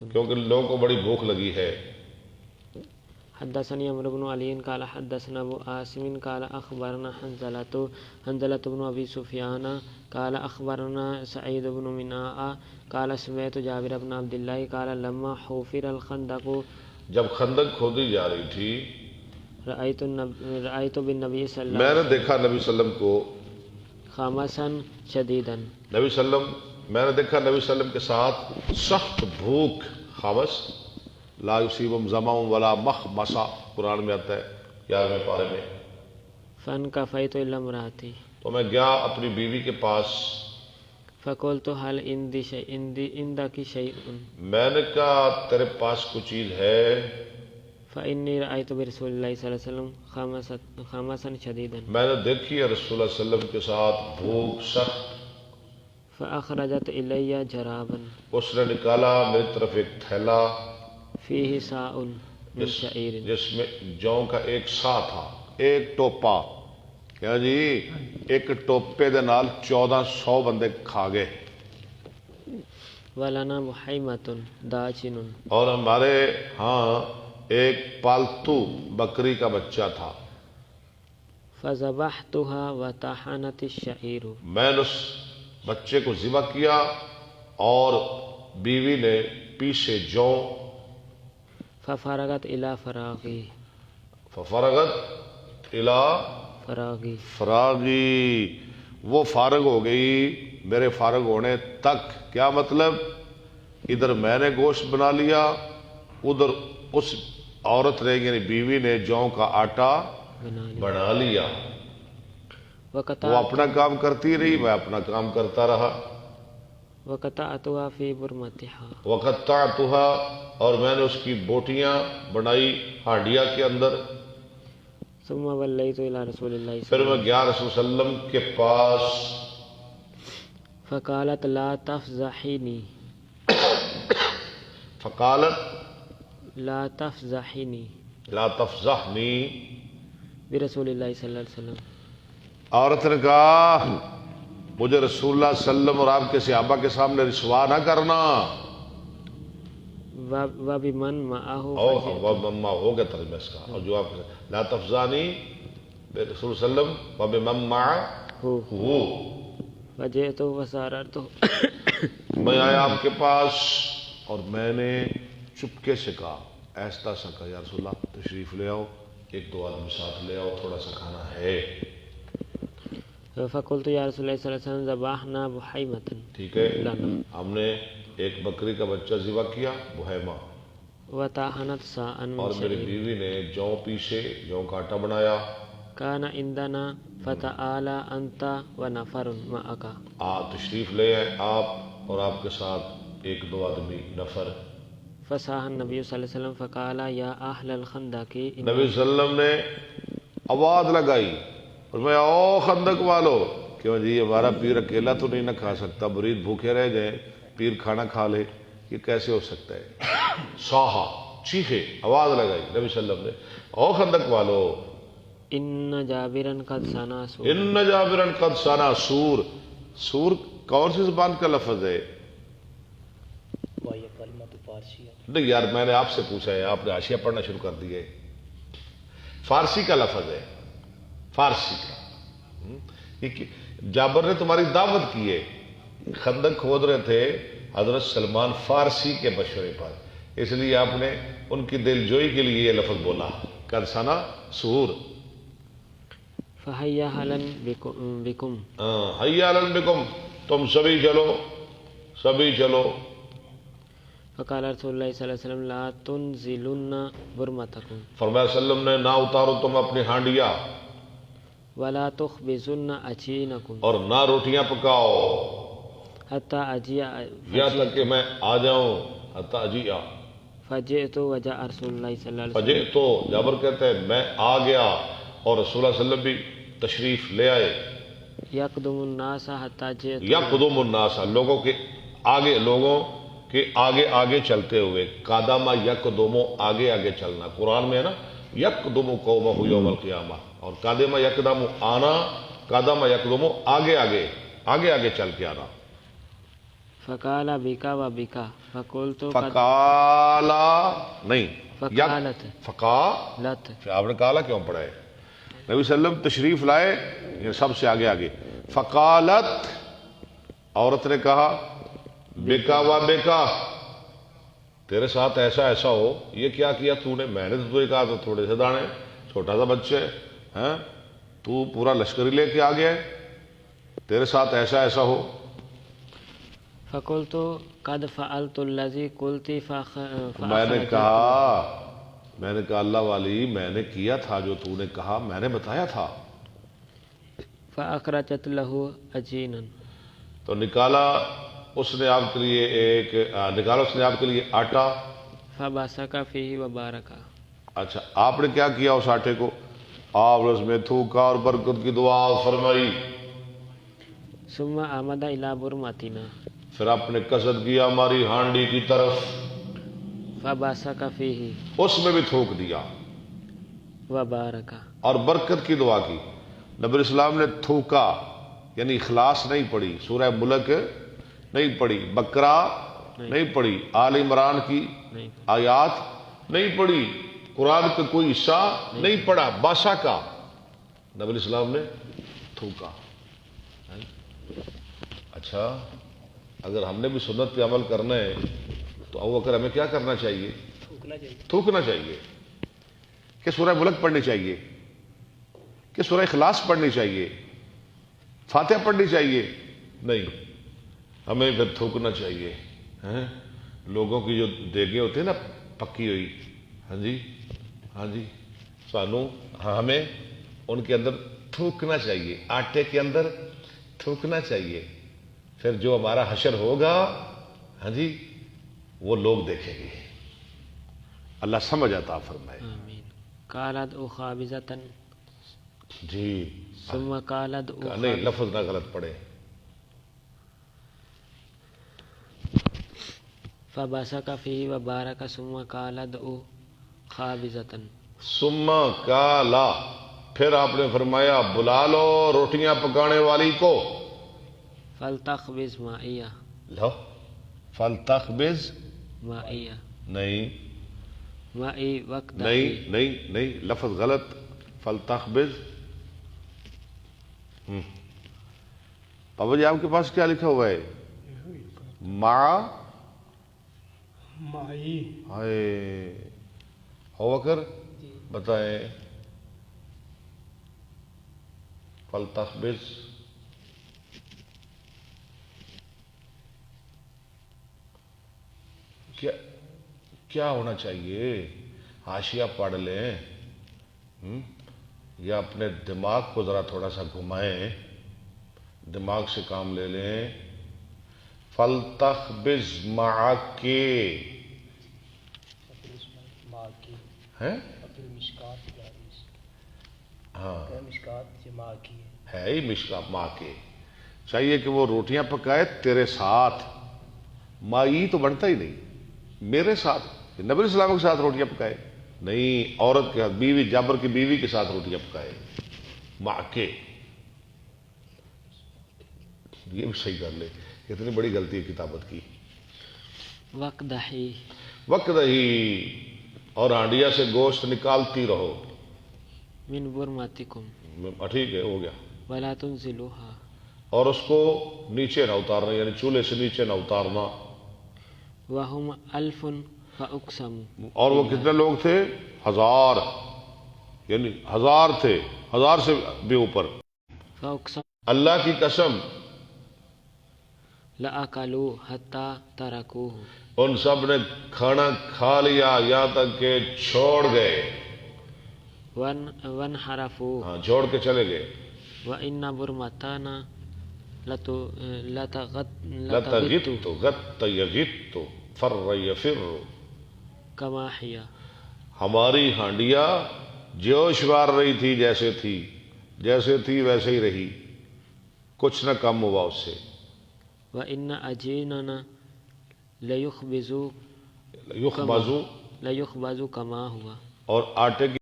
کیونکہ لوگوں کو بڑی بھوک لگی ہے۔ حدثني عمرو بن علي قال حدثنا ابو عاصم قال اخبرنا حنظلة بن ابي سفيان قال اخبرنا سعيد بن مناء قال سمعت جابر بن عبد الله قال لما حفر الخندق جب خندق کھودی جا رہی تھی رأيت بالنبي صلى الله میں عليه نے دیکھا نبی صلی اللہ علیہ وسلم کو خامسا شديدا نبی صلی اللہ علیہ وسلم میں نے دیکھا نبی صلی اللہ علیہ وسلم کے ساتھ سخت بھوک، خامس لا یصیبہم ظمأ ولا مخمصہ قرآن میں آتا ہے 11ویں پارے میں۔ فانكفيت الى امرأتي تو میں گیا اپنی بیوی کے پاس، فقلت هل عندك شيء میں نے کہا تیرے پاس کوئی چیز ہے؟ فإني رأيت برسول الله صلى الله عليه وسلم خامسا شديدا میں نے دیکھی ہے رسول اللہ صلی اللہ علیہ وسلم کے ساتھ بھوک سخت۔ فأخرجت إلي جرابا اس نے نکالا میری طرف ایک تھیلا فيه ساء من شعير جس میں جوں کا ایک سا تھا، ایک ٹوپا، کیا جی ایک ٹوپے دے نال 1400 بندے کھا گئے، ولنا بحيمة داچن اور ہمارے ہاں ایک پالتو بکری کا بچہ تھا۔ فذبحتها وطحنت الشعير میں نے اس بچے کو ذبح کیا اور بیوی نے پیسے جوں، ففرغت إلى فراغي ففرغت الى فراغي فراغی، وہ فارغ ہو گئی میرے فارغ ہونے تک۔ کیا مطلب؟ ادھر میں نے گوشت بنا لیا، ادھر اس عورت نے یعنی بیوی نے جوں کا آٹا بنا لیا۔ وہ اپنا کام کرتی رہی، میں اپنا کام کرتا رہا۔ وقطعتها في برمتها وقطعتها، اور میں نے اس کی بوٹیاں بنائی ہانڈیا کے اندر۔ ثم وليت إلى رسول الله پھر میں گیا رسول صلی اللہ علیہ وسلم کے پاس، فقالت لا تفضحيني فقالت لا تفضحيني لا تفضحنی، برسول الله صلى الله عليه وسلم عورت نے کہا مجھے رسول اللہ صلی اللہ علیہ وسلم اور آپ کے صحابہ کے سامنے رسوا نہ کرنا۔ وبمن معه مما ہو گیا ترجمہ اس کا، اور جو آپ لا تفضحنی رسول صلی اللہ علیہ وسلم وبمن معه، فجئت وساررت میں آیا آپ کے پاس اور میں نے چپکے سے کہا، ایسا سا کہا یا رسول اللہ تشریف لے آؤ، ایک دو آدمی ساتھ لے آؤ، تھوڑا سا کھانا ہے۔ فقلت یا رسول اللہ صلی اللہ علیہ وسلم ذبحنا بحیمة، ٹھیک ہے، ہم نے ایک بکری کا بچہ ذبح کیا بہیمہ، وطحنت ساء اور من میری شعير بیوی نے جوں پیسے، جوں کا آٹا بنایا۔ كان عندنا فتعالى أنت ونفر معك، تشریف لے آئے آپ اور آپ کے ساتھ ایک دو آدمی نفر۔ فصاح النبي صلى الله عليه وسلم فقال يا أهل الخندق نبی صلی اللہ علیہ وسلم نے آواز لگائی اور میں او خندق والو، کیوں جی ہمارا پیر اکیلا تو نہیں نہ کھا سکتا، مرید بھوکے رہ جائیں پیر کھانا کھا لے، یہ کیسے ہو سکتا ہے؟ صاحا، چیخے، آواز لگائی نبی صلی اللہ علیہ وسلم نے، او خندق والو إن جابرا قد صنع سوءا، ان جابرن قد صنع سور، سور کون سی زبان کا لفظ ہے؟ نہیں یار میں نے آپ سے پوچھا ہے، آپ نے حاشیہ پڑھنا شروع کر دیے، فارسی کا لفظ ہے، فارسی کا۔ جابر نے تمہاری دعوت کی ہے، خندق کھود رہے تھے حضرت سلمان فارسی کے مشورے پر، اس لیے آپ نے ان کی دل جوئی کے لیے یہ لفظ بولا، قد صنع سور۔ فهيا أهلا بكم، حیا علی بکم، تم سبھی چلو، سبھی چلو۔ فقال رسول الله صلى الله عليه وسلم لا تنزلن برمتكم فرمایا صلی اللہ علیہ وسلم نے نہ اتارو تم اپنی ہانڈیا ولا تخبزن أجينكم اور نہ روٹیاں پکاؤ حتى أجيء، یہاں تک کہ میں آ جاؤں، حتی اجیء۔ فجئت وجاء رسول الله صلى الله عليه وسلم فجئ تو جابر کہتے ہیں میں آ گیا اور رسول اللہ صلی اللہ علیہ وسلم بھی تشریف لے آئے۔ يقدم الناس حتى جئت، یقدم الناس، لوگوں کے آگے آگے چلتے ہوئے، قادمہ یقدمو آگے آگے چلنا، قرآن میں ہے نا یقدم قومہ یوم القیامہ، اور قادمہ یقدم آنا، قادمہ یقدمو آگے آگے چل کے آنا۔ فقال بکا و بکا فقلت قد فقالا نہیں فقالت فقالت پھر آپ نے کالا کیوں پڑھا ہے؟ نبی صلی اللہ علیہ وسلم تشریف لائے یہ سب سے آگے آگے فقالت عورت نے کہا بکا و بکا تیرے ساتھ ایسا ایسا ہو یہ کیا کیا تو نے؟ میں نے تو تجھے کہا تو تھوڑے سے دانے چھوٹا سا بچہ ہے تو پورا لشکری لے کے آ گیا ہے تیرے ساتھ ایسا ایسا ہو. فقلت قد فعلت الذي قلت میں نے کہا اللہ والی میں نے کیا تھا جو تو نے کہا میں نے بتایا تھا. فأخرجت له عجینا تو نکالا اس نے آپ کے لیے آٹا. فبصق فيه وبارك اچھا آپ نے کیا کیا اس آٹے کو؟ آپ نے اس میں تھوکا اور برکت کی دعا فرمائی. ثم عمد الى برمتنا پھر آپ نے قصد کیا ہماری ہانڈی کی طرف فبصق فيه اس میں بھی تھوک دیا وبارك اور برکت کی دعا کی. نبی اسلام نے تھوکا یعنی اخلاص نہیں پڑھی، سورہ ملک نہیں پڑھی، بقرہ نہیں پڑھی، آل عمران کی آیات نہیں پڑھی، قرآن کا کوئی حصہ نہیں پڑھا، باسا کا نبی اسلام نے تھوکا. اچھا اگر ہم نے بھی سنت پہ عمل کرنا ہے تو ابو بکر ہمیں کیا کرنا چاہیے؟ تھوکنا چاہیے. کہ سورہ ملک پڑھنی چاہیے، کہ سورہ اخلاص پڑھنی چاہیے، فاتحہ پڑھنی چاہیے؟ نہیں، ہمیں پھر تھوکنا چاہیے. لوگوں کی جو دیگیں ہوتی ہیں نا پکی ہوئی، ہاں جی ہمیں ان کے اندر تھوکنا چاہیے، آٹے کے اندر تھوکنا چاہیے. پھر جو ہمارا حشر ہوگا وہ لوگ دیکھیں گے. اللہ سمجھ عطا فرمائے. آمین. قالت خابزة جی ثم قالت نہیں لفظ نہ غلط پڑے. فبصق فيه وبارك ثم قالت خابزة ثم قالا پھر آپ نے فرمایا بلا لو روٹیاں پکانے والی کو. فلتخبز مائیہ لو فلتخبز مائیہ نہیں مائی وقت نہیں لفظ غلط. فلتخبز بابا جی آپ کے پاس کیا لکھا ہوا ہے؟ ہو کر بتائیں. فلتخبز کیا ہونا چاہیے؟ حاشیہ پڑھ لیں یا اپنے دماغ کو ذرا تھوڑا سا گھمائیں، دماغ سے کام لے لیں. فلتخبز معک ہے ہی مشکات ماں کے چاہیے کہ وہ روٹیاں پکائے تیرے ساتھ. مائی تو بنتا ہی نہیں میرے ساتھ. نبی السلام کے ساتھ روٹیاں پکائے نہیں، عورت کے بیوی جابر کی بیوی کے ساتھ روٹیاں پکائے ماں کے. یہ بھی صحیح کر لے، اتنی بڑی غلطی ہے کتابت کی. وقت دہی اور ہانڈیا سے گوشت نکالتی رہو. من برمتکم ٹھیک ہے ہو گیا. ولا تنزلوها اور اس کو نیچے نہ اتارنا یعنی چولہے سے نیچے نہ اتارنا. وہم الف فاقسم اور وہ کتنے لوگ تھے؟ 1000 یعنی 1000 تھے، 1000 سے بھی اوپر. فاقسم اللہ کی قسم لأکلوا حتی ترکوہ ان سب نے کھانا کھا لیا یہاں تک کہ چھوڑ گئے. وانحرفوا ہاں چھوڑ کے چلے گئے. وإن برمتنا لتغط غط یغط فر یفر کما ہی ہماری ہانڈیا جوش مار رہی تھی جیسے تھی ویسے ہی رہی، کچھ نہ کم ہوا اس سے. وإن عجیننا لیخبزو یخبزو کما ہوا اور آٹے کی